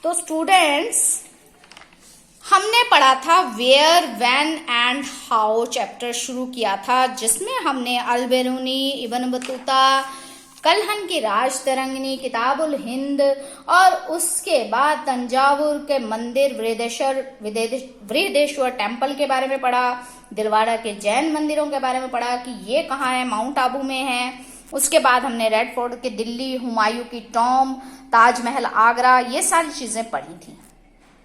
तो स्टूडेंट्स, हमने पढ़ा था where, when and how chapter शुरू किया था, जिसमें हमने अल बेरूनी, इब्न बतूता, कलहन की राज तरंगिनी, किताबुल हिंद और उसके बाद तंजावुर के मंदिर बृहदेश्वर टेम्पल के बारे में पढ़ा, दिलवाड़ा के जैन मंदिरों के बारे में पढ़ा कि ये कहाँ है, माउंट आबू में है। उसके बाद हमने रेड फोर्ट के दिल्ली, हुमायूं की टॉम, ताजमहल आगरा, ये सारी चीजें पढ़ी थी।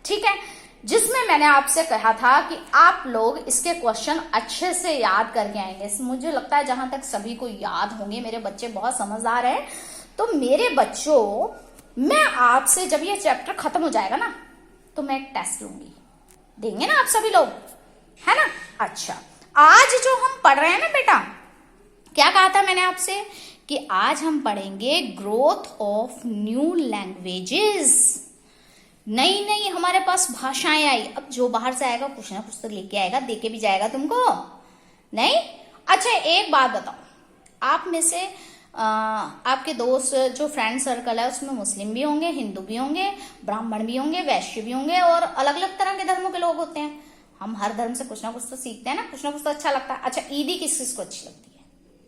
ठीक है, जिसमें मैंने आपसे कहा था कि आप लोग इसके क्वेश्चन अच्छे से याद करके आएंगे। मुझे लगता है जहां तक सभी को याद होंगे, मेरे बच्चे बहुत समझदार हैं। तो मेरे बच्चों, मैं आपसे जब ये चैप्टर खत्म हो जाएगा ना, तो मैं एक टेस्ट लूंगी। देंगे ना आप सभी लोग, है ना? अच्छा, आज जो हम पढ़ रहे हैं ना बेटा, क्या कहा था मैंने आपसे कि आज हम पढ़ेंगे ग्रोथ ऑफ न्यू लैंग्वेजेस। नई नई हमारे पास भाषाएं आई। अब जो बाहर से आएगा कुछ ना कुछ तो लेके आएगा, देके भी जाएगा तुमको, नहीं? अच्छा, एक बात बताओ, आप में से आपके दोस्त जो फ्रेंड सर्कल है उसमें मुस्लिम भी होंगे, हिंदू भी होंगे, ब्राह्मण भी होंगे, वैश्य भी होंगे और अलग अलग तरह के धर्मों के लोग होते हैं। हम हर धर्म से कुछ ना कुछ तो सीखते हैं ना, कुछ ना कुछ तो अच्छा लगता है। अच्छा, ईदी किस किस को अच्छी लगती है?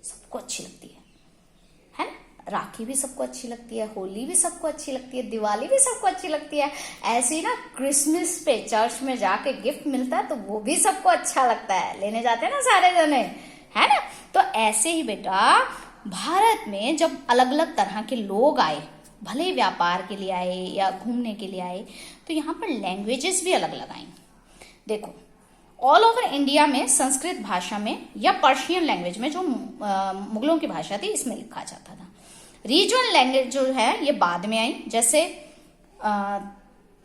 सबको अच्छी लगती है ना? राखी भी सबको अच्छी लगती है, होली भी सबको अच्छी लगती है, दिवाली भी सबको अच्छी लगती है। ऐसे ही ना क्रिसमस पे चर्च में जाके गिफ्ट मिलता है तो वो भी सबको अच्छा लगता है, लेने जाते हैं ना सारे जने, है ना? तो ऐसे ही बेटा, भारत में जब अलग अलग तरह के लोग आए, भले व्यापार के लिए आए या घूमने के लिए आए, तो यहाँ पर लैंग्वेजेस भी अलग अलग आई। देखो, ऑल ओवर इंडिया में संस्कृत भाषा में या पर्शियन लैंग्वेज में, जो मुगलों की भाषा थी, इसमें लिखा जाता था। रीजनल लैंग्वेज जो है ये बाद में आई, जैसे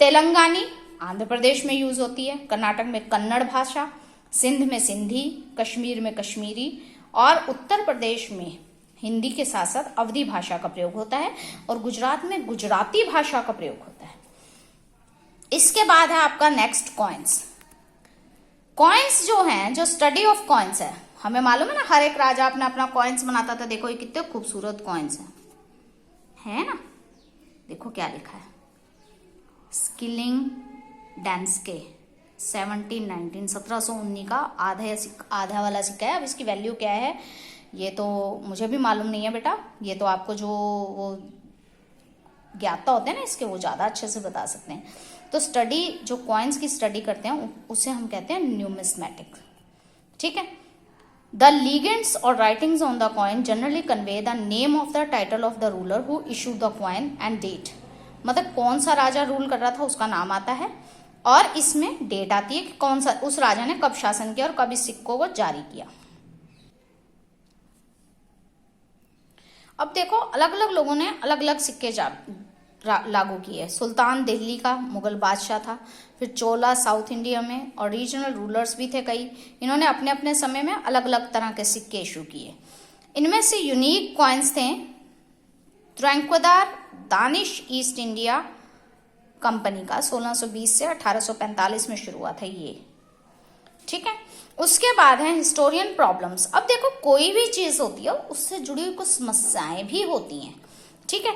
तेलंगानी आंध्र प्रदेश में यूज होती है, कर्नाटक में कन्नड़ भाषा, सिंध में सिंधी, कश्मीर में कश्मीरी और उत्तर प्रदेश में हिंदी के साथ साथ अवधी भाषा का प्रयोग होता है और गुजरात में गुजराती भाषा का प्रयोग होता है। इसके बाद है आपका नेक्स्ट कॉइन्स। कॉइन्स जो हैं, जो स्टडी ऑफ कॉइन्स है, हमें मालूम है ना, हर एक राजा अपना अपना कॉइन्स बनाता था। देखो ये कितने खूबसूरत कॉइन्स हैं, है ना? देखो क्या लिखा है, स्किलिंग डेंस्के 1719, 1719 का आधा वाला सिक्का है। अब इसकी वैल्यू क्या है ये तो मुझे भी मालूम नहीं है बेटा, ये तो आपको जो वो ज्ञाता होते हैं ना इसके, वो ज्यादा अच्छे से बता सकते हैं। तो स्टडी, जो कॉइन्स की स्टडी करते हैं उसे हम कहते हैं न्यूमिस्मेटिक। ठीक है, द लीगेंड्स और writings on the coin generally convey the name of the title of the ruler who issued the coin and date. मतलब कौन सा राजा रूल कर रहा था उसका नाम आता है और इसमें डेट आती है कि कौन सा, उस राजा ने कब शासन किया और कब इस सिक्कों को जारी किया। अब देखो, अलग अलग लोगों ने अलग अलग सिक्के लागू किए। सुल्तान दिल्ली का मुगल बादशाह था, फिर चोला साउथ इंडिया में, और रीजनल रूलर्स भी थे कई। इन्होंने अपने अपने समय में अलग अलग तरह के सिक्के इशू किए। इनमें से यूनिक कॉइन्स थे ट्रैंक्वादार दानिश ईस्ट इंडिया कंपनी का, 1620 से 1845 में शुरू हुआ था ये। ठीक है, उसके बाद है हिस्टोरियन प्रॉब्लम्स। अब देखो, कोई भी चीज होती है उससे जुड़ी हुई कुछ समस्याएं भी होती हैं। ठीक है,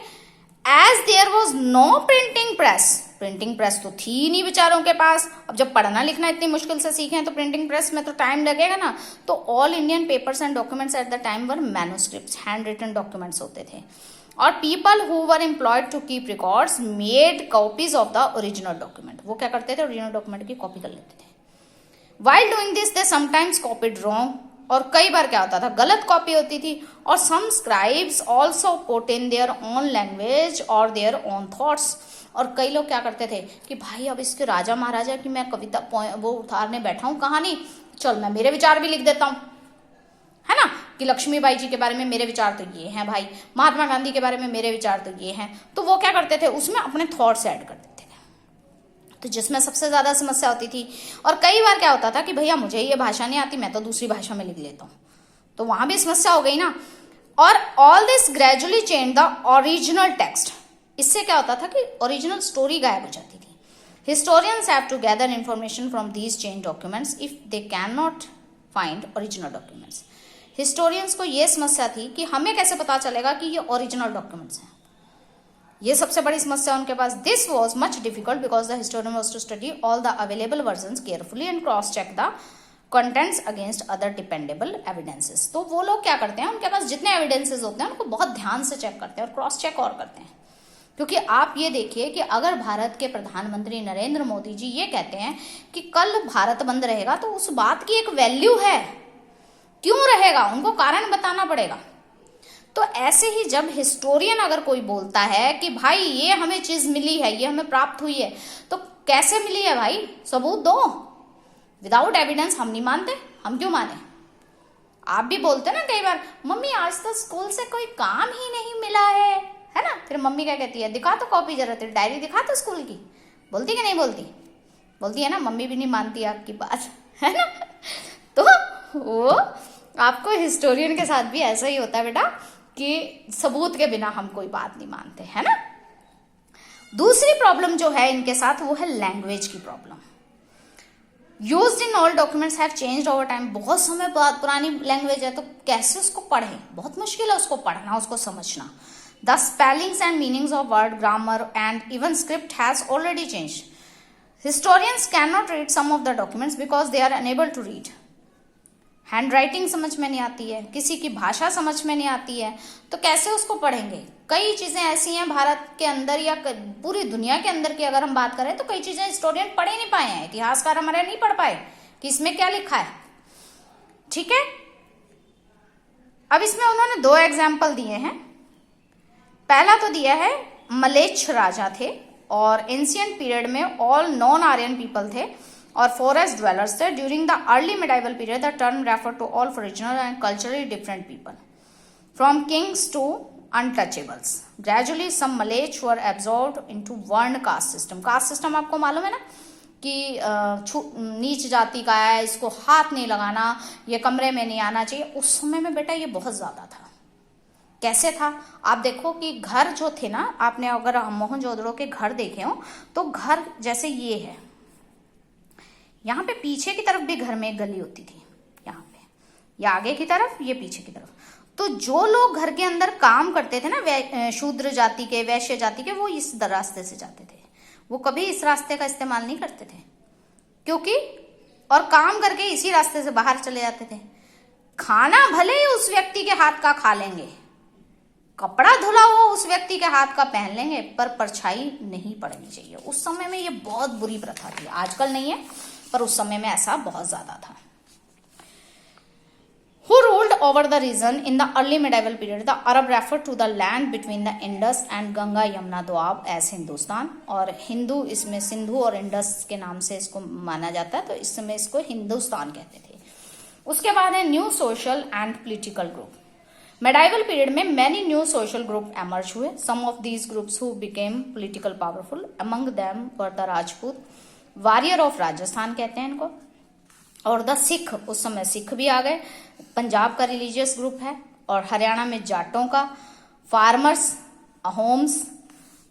as there was no printing press तो थी ही नहीं बेचारों के पास। अब जब पढ़ना लिखना इतनी मुश्किल से सीखे हैं तो प्रिंटिंग प्रेस में तो टाइम लगेगा ना। तो all Indian papers and documents at the time were manuscripts, hand written documents होते थे। और people who were employed to keep records made copies of the original document. वो क्या करते थे, ओरिजिनल डॉक्यूमेंट की कॉपी कर लेते थे। While doing this, they sometimes copied wrong, और कई बार क्या होता था, गलत कॉपी होती थी। और some scribes also put in their own language or their own thoughts। और कई लोग क्या करते थे कि भाई अब इसके राजा महाराजा की मैं कविता वो उतारने बैठा हूँ कहानी, चल मैं मेरे विचार भी लिख देता हूँ, है ना? कि लक्ष्मीबाई जी के बारे में मेरे विचार तो ये हैं भाई, महात्मा गांधी के बारे में मेरे विचार तो ये हैं। तो वो क्या करते थे, उसमें अपने थॉट्स ऐड करते थे, तो जिसमें सबसे ज्यादा समस्या होती थी। और कई बार क्या होता था कि भैया मुझे ये भाषा नहीं आती, मैं तो दूसरी भाषा में लिख लेता हूँ, तो वहां भी समस्या हो गई ना। और all this gradually change the original text. इससे क्या होता था कि ओरिजिनल स्टोरी गायब हो जाती थी। Historians have to gather information from these change documents if they can not find original documents. Historians को यह समस्या थी कि हमें कैसे पता चलेगा कि ये ओरिजिनल डॉक्यूमेंट्स हैं ये सबसे बड़ी समस्या उनके पास। This was much difficult because the historian was to study all the available version carefully and cross check the contents against other dependable evidences. तो वो लोग क्या करते हैं, उनके पास जितने एविडेंसेस होते हैं उनको बहुत ध्यान से चेक करते हैं और क्रॉस चेक और करते हैं। क्योंकि आप ये देखिए कि अगर भारत के प्रधानमंत्री नरेंद्र मोदी जी ये कहते हैं कि कल भारत बंद रहेगा, तो उस बात की एक वैल्यू है। क्यों रहेगा, उनको कारण बताना पड़ेगा। तो ऐसे ही जब हिस्टोरियन अगर कोई बोलता है कि भाई ये हमें चीज मिली है, ये हमें प्राप्त हुई है, तो कैसे मिली है भाई, सबूत दो। विदाउट एविडेंस हम नहीं मानते। हम क्यों माने? आप भी बोलते ना कई बार, मम्मी आज तो स्कूल से कोई काम ही नहीं मिला है ना। फिर मम्मी क्या कहती है, दिखा तो कॉपी जरा, तेरी डायरी दिखा तो स्कूल की। बोलती कि नहीं बोलती? बोलती है ना। मम्मी भी नहीं मानती आपकी बात, है ना। तो वो आपको हिस्टोरियन के साथ भी ऐसा ही होता है बेटा कि सबूत के बिना हम कोई बात नहीं मानते, है ना। दूसरी प्रॉब्लम जो है इनके साथ वो है लैंग्वेज की problem. Used in all documents have changed over time. बहुत समय बाद पुरानी लैंग्वेज है तो कैसे उसको पढ़ें, बहुत मुश्किल है उसको पढ़ना, उसको समझना। The spellings and meanings of word, grammar and even script has already changed. Historians can not read some of the documents because they are unable to read. Hand writing समझ में नहीं आती है, किसी की भाषा समझ में नहीं आती है, तो कैसे उसको पढ़ेंगे। कई चीजें ऐसी हैं भारत के अंदर या पूरी दुनिया के अंदर की अगर हम बात करें तो कई चीजें हिस्टोरियन पढ़ ही नहीं पाए हैं, इतिहासकार हमारे नहीं पढ़ पाए कि इसमें क्या लिखा है। ठीक है, अब इसमें उन्होंने 2 एग्जाम्पल दिए हैं। पहला तो दिया है मलेच्छ राजा थे और एंशियंट पीरियड में ऑल नॉन आर्यन पीपल थे और फॉरेस्ट ड्वेलर्स थे। During the early medieval period the term refer to all original and culturally different people from kings to untouchables. Gradually some mleccha were absorbed into varna caste system. Caste system आपको मालूम है ना कि नीच जाति का है, इसको हाथ नहीं लगाना, ये कमरे में नहीं आना चाहिए। उस समय में बेटा ये बहुत ज्यादा था। कैसे था आप देखो कि घर जो थे ना, आपने अगर मोहनजोदड़ो के घर देखे हो तो घर जैसे ये है, यहाँ पे पीछे की तरफ भी घर में एक गली होती थी, यहाँ पे, या आगे की तरफ, ये पीछे की तरफ। तो जो लोग घर के अंदर काम करते थे ना, शूद्र जाति के, वैश्य जाति के, वो इस रास्ते से जाते थे। वो कभी इस रास्ते का इस्तेमाल नहीं करते थे, क्योंकि और काम करके इसी रास्ते से बाहर चले जाते थे। खाना भले ही उस व्यक्ति के हाथ का खा लेंगे, कपड़ा धुला हुआ उस व्यक्ति के हाथ का पहन लेंगे, पर परछाई नहीं पड़नी चाहिए। उस समय में ये बहुत बुरी प्रथा थी, आजकल नहीं है पर उस समय में ऐसा बहुत ज्यादा था। Who ruled over the region in the early medieval period? The Arab referred to the land between the Indus and Ganga Yamuna Doab as Hindustan, और हिंदू इसमें सिंधु और इंडस के नाम से इसको माना जाता है, तो इस समय इसको हिंदुस्तान कहते थे। उसके बाद है new social and political group. Medieval period में many new social group emerge हुए। Some of these groups who became political powerful, among them were the Rajput, warrior of Rajasthan कहते हैं इनको, और द सिख। उस समय सिख भी आ गए। पंजाब का रिलीजियस ग्रुप है, और हरियाणा में जाटों का, farmers, Ahoms,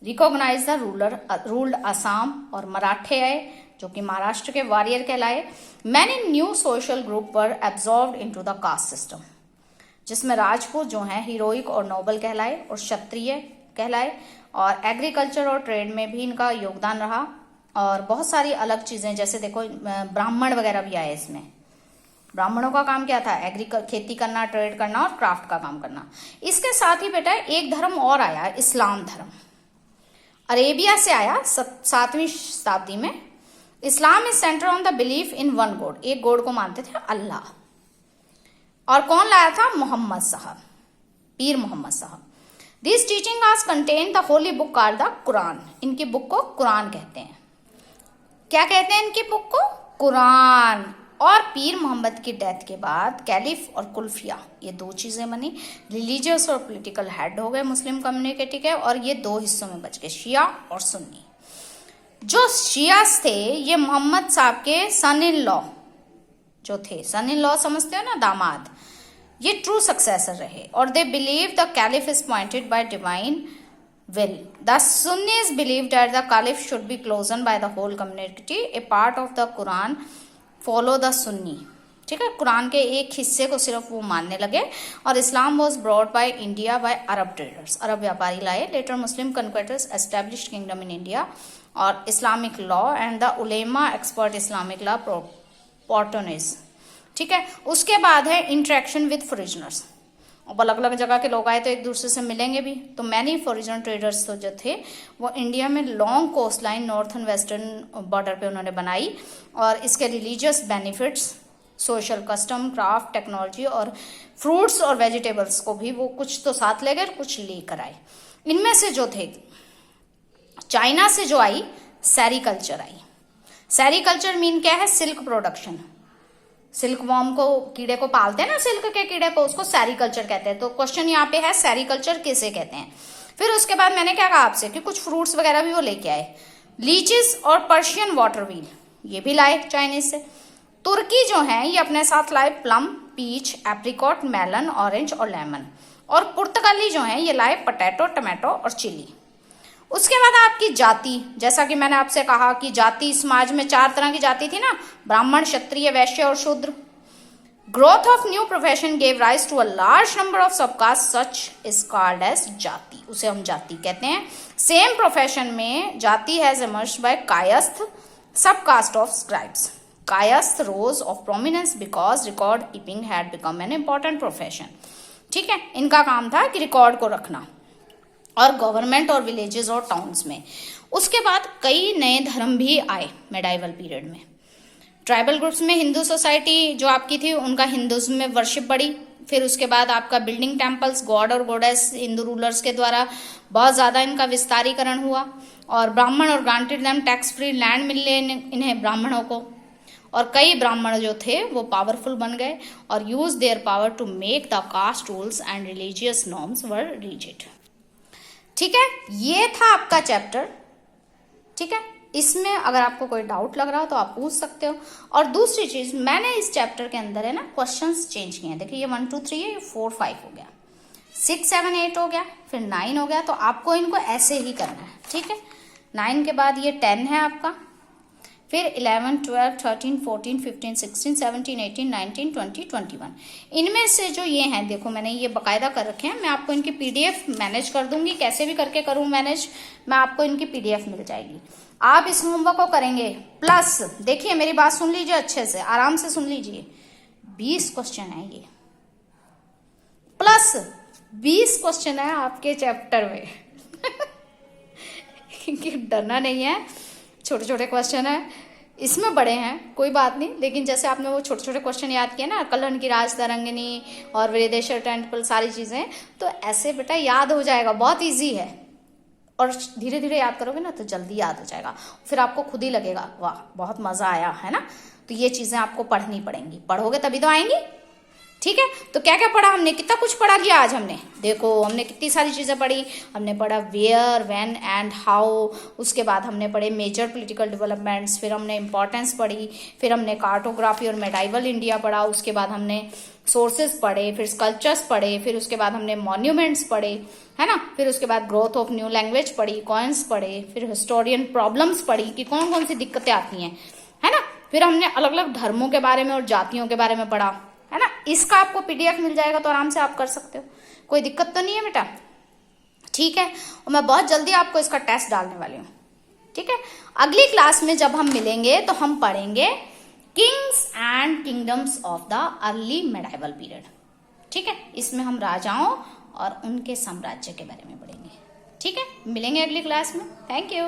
recognize the ruled Assam, और मराठे आए जो कि महाराष्ट्र के वॉरियर कहलाए। Many new social group were absorbed into the caste system, जिसमें राजपूत जो हैं हीरोइक और नोबल कहलाए, और क्षत्रिय कहलाए, और एग्रीकल्चर और ट्रेड में भी इनका योगदान रहा, और बहुत सारी अलग चीजें, जैसे देखो ब्राह्मण वगैरह भी आए इसमें। ब्राह्मणों का काम क्या था? खेती करना, ट्रेड करना और क्राफ्ट का काम करना। इसके साथ ही बेटा एक धर्म और आया, इस्लाम धर्म। अरेबिया से आया 7वीं शताब्दी में। Islam is center on the belief in one God, एक गॉड को मानते थे, अल्लाह। और कौन लाया था? मोहम्मद साहब, पीर मोहम्मद साहब। दिस टीचिंग आज contain the Holi book called the Quran. इनकी बुक को कुरान कहते हैं। क्या कहते हैं इनकी बुक को? कुरान। और पीर मोहम्मद की डेथ के बाद कैलिफ और कुल्फिया, ये 2 चीजें बनी। रिलीजियस और पॉलिटिकल हेड हो गए मुस्लिम कम्युनिटी के, और ये 2 हिस्सों में बच गए, शिया और सुन्नी। जो शियास थे ये मोहम्मद साहब के सन इन लॉ जो थे, सन इन लॉ समझते हो ना, दामाद, ये ट्रू सक्सेसर रहे, और they believe the caliph is pointed bye divine will. The Sunnis believe that the caliph should be chosen by the whole community. A part of the Quran follow the Sunni. ठीक है, कुरान के एक हिस्से को सिर्फ वो मानने लगे। और Islam was brought by India by Arab traders, अरब व्यापारी लाए। Later Muslim conquerors established kingdom in India. और Islamic law and the ulema expert Islamic law पॉर्टोनिस। ठीक है, उसके बाद है इंटरेक्शन विद फॉरिजनर्स। अब अलग अलग जगह के लोग आए तो एक दूसरे से मिलेंगे भी, तो मैनी फॉरिजन ट्रेडर्स तो जो थे वो इंडिया में long coast line north and western border पे उन्होंने बनाई। और इसके religious benefits, social custom, craft, technology और फ्रूट्स और वेजिटेबल्स को भी वो कुछ तो साथ ले गए, कुछ लेकर आए। इनमें से जो थे, चाइना से जो आई सेरिकल्चर आई। सेरिकल्चर मीन क्या है? Silk production. सिल्क वॉर्म को, कीड़े को पालते हैं ना, सिल्क के कीड़े को, उसको सेरिकल्चर कहते हैं। तो क्वेश्चन यहाँ पे है सेरिकल्चर किसे कहते हैं। फिर उसके बाद मैंने क्या कहा आपसे कि कुछ फ्रूट्स वगैरह भी वो लेके आए। लीचीज और पर्शियन वाटर व्हील ये भी लाए चाइनीज से। तुर्की जो है ये अपने साथ लाए plum, peach, apricot, melon, orange और लेमन। और पुर्तगाली जो है ये लाए पोटैटो, टमाटो और चिली। उसके बाद आपकी जाति, जैसा कि मैंने आपसे कहा कि जाति समाज में 4 तरह की जाति थी ना, ब्राह्मण, क्षत्रिय, वैश्य और Shudra. Growth of new profession gave rise to a large number of subcaste, such is called as jati, उसे हम जाति कहते हैं। सेम प्रोफेशन में jati has emerged by Kayastha subcaste of scribes. Kayastha rose of prominence because record keeping had become an important profession. ठीक है, इनका काम था कि रिकॉर्ड को रखना और गवर्नमेंट और विलेजेस और टाउन्स में। उसके बाद कई नए धर्म भी आए मेडाइवल पीरियड में। ट्राइबल ग्रुप्स में हिंदू सोसाइटी जो आपकी थी उनका हिंदुज्म में वर्शिप बढ़ी। फिर उसके बाद आपका बिल्डिंग टेम्पल्स, गॉड और गॉडेस हिंदू रूलर्स के द्वारा बहुत ज्यादा इनका विस्तारीकरण हुआ। और ब्राह्मण और granted them tax free land मिले इन्हें ब्राह्मणों को। और कई ब्राह्मण जो थे वो पावरफुल बन गए और use their power to make the caste rules and religious norms were rigid. ठीक है, ये था आपका चैप्टर। ठीक है, इसमें अगर आपको कोई डाउट लग रहा हो तो आप पूछ सकते हो। और दूसरी चीज, मैंने इस चैप्टर के अंदर है ना क्वेश्चंस चेंज किए हैं। देखिए ये 1 2 3 है, ये 4 5 हो गया, 6 7 8 हो गया, फिर 9 हो गया। तो आपको इनको ऐसे ही करना है। ठीक है, 9 के बाद ये 10 है आपका, फिर 11 12 13 14 15 16 17 18 19 20 21। इनमें से जो ये हैं, देखो मैंने ये बकायदा कर रखे हैं। मैं आपको इनकी पीडीएफ मैनेज कर दूंगी, कैसे भी करके करूं मैनेज, मैं आपको इनकी पीडीएफ मिल जाएगी। आप इस होमवर्क को करेंगे। प्लस देखिए मेरी बात सुन लीजिए अच्छे से, आराम से सुन लीजिए। 20 क्वेश्चन है ये, प्लस 20 क्वेश्चन है आपके चैप्टर में। डरना नहीं है, छोटे छोटे क्वेश्चन है, इसमें बड़े हैं कोई बात नहीं, लेकिन जैसे आपने वो छोटे छोटे क्वेश्चन याद किए ना, कल्हन की राज तरंगिनी और वृदेश्वर टेम्पल, सारी चीजें, तो ऐसे बेटा याद हो जाएगा, बहुत इजी है। और धीरे धीरे याद करोगे ना तो जल्दी याद हो जाएगा, फिर आपको खुद ही लगेगा वाह बहुत मजा आया है ना। तो ये चीजें आपको पढ़नी पड़ेंगी, पढ़ोगे तभी तो आएंगी। ठीक है, तो क्या क्या पढ़ा हमने, कितना कुछ पढ़ा लिया आज हमने। देखो हमने कितनी सारी चीजें पढ़ी। हमने पढ़ा वेयर, व्हेन एंड हाउ। उसके बाद हमने पढ़े मेजर पॉलिटिकल डेवलपमेंट्स, फिर हमने इंपॉर्टेंस पढ़ी, फिर हमने कार्टोग्राफी और मेडाइवल इंडिया पढ़ा। उसके बाद हमने सोर्सेज पढ़े, फिर स्कल्पचर्स पढ़े, फिर उसके बाद हमने मॉन्यूमेंट्स पढ़े, है ना। फिर उसके बाद ग्रोथ ऑफ न्यू लैंग्वेज पढ़ी, कॉइन्स पढ़े, फिर हिस्टोरियन प्रॉब्लम्स पढ़ी कि कौन कौन सी दिक्कतें आती हैं, है ना। फिर हमने अलग अलग धर्मों के बारे में और जातियों के बारे में पढ़ा, है ना। इसका आपको पीडीएफ मिल जाएगा तो आराम से आप कर सकते हो, कोई दिक्कत तो नहीं है बेटा। ठीक है, और मैं बहुत जल्दी आपको इसका टेस्ट डालने वाली हूँ। ठीक है, अगली क्लास में जब हम मिलेंगे तो हम पढ़ेंगे Kings and kingdoms of the early medieval period. ठीक है, इसमें हम राजाओं और उनके साम्राज्य के बारे में पढ़ेंगे। ठीक है, मिलेंगे अगली क्लास में। Thank you.